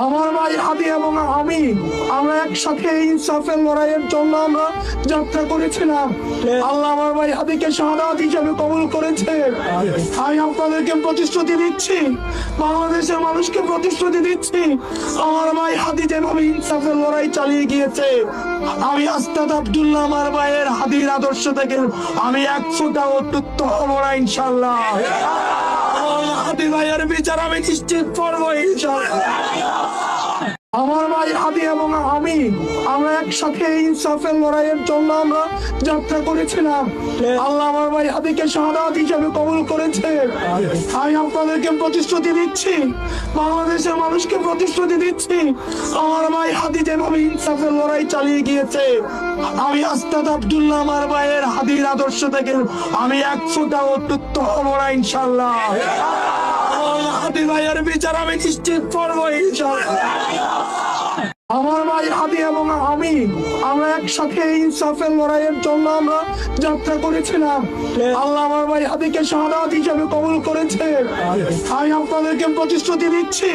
আমার ভাই হাদি এবং আমি আমরা একসাথে ইনসাফের লড়াইয়ের জন্য আমরা যাত্রা করেছিলাম। আল্লাহ আমার ভাই হাদিকে শাহাদাত হিসেবে কবুল করেছে। আমি আপনাদেরকে প্রতিশ্রুতি দিচ্ছি, বাংলাদেশের মানুষকে প্রতিশ্রুতি দিচ্ছি, আমার ভাই হাদি যেভাবে ইনসাফের লড়াই চালিয়ে গিয়েছে, আমি আস্তাদ আব্দুল্লাহ আমার ভাইয়ের হাদির আদর্শ থেকে আমি 100টা অত্যুত্ত হবো না ইনশাল্লাহ। হাদি ভাইয়ের বিচার আমি নিশ্চিত করবো ইনশাল্লাহ। আমার ভাই হাদি এবং আমি আমরা একসাথে ইনসাফের লড়াইয়ের জন্য আমরা যাত্রা করেছিলাম। আল্লাহ আমার ভাই হাদিকে শাহাদাত হিসেবে কবুল করেছে। আমি আপনাদেরকে প্রতিশ্রুতি দিচ্ছি, বাংলাদেশের মানুষকে প্রতিশ্রুতি দিচ্ছি, আমার ভাই হাদি যেভাবে ইনসাফের লড়াই চালিয়ে গিয়েছে, আমি আস্তাদ আব্দুল্লাহ আমার ভাইয়ের হাদির আদর্শ থেকে আমি 100টা অত্যুত্ত হবো না ইনশাল্লাহ। হাদি ভাইয়ের বিচার আমি নিশ্চিত করবো ইনশাল্লাহ। আমার ভাই হাদি এবং আমি আমরা একসাথে ইনসাফের লড়াইয়ের জন্য আমরা যাত্রা করেছিলাম। আল্লাহ আমার ভাই হাদিকে শাহাদাত হিসেবে কবুল করেছে। আমি আপনাদেরকে প্রতিশ্রুতি দিচ্ছি,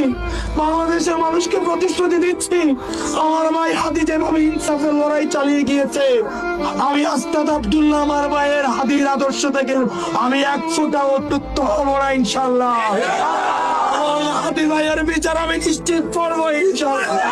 বাংলাদেশের মানুষকে প্রতিশ্রুতি দিচ্ছি, আমার ভাই হাদি যেভাবে ইনসাফের লড়াই চালিয়ে গিয়েছে, আমি আস্তাদ আব্দুল্লাহ আমার ভাইয়ের হাদির আদর্শ থেকে আমি 100টা অত্যুত্ত হবো না ইনশাল্লাহ। হাদি ভাইয়ের বিচার আমি নিশ্চিত করবো ইনশাল্লাহ।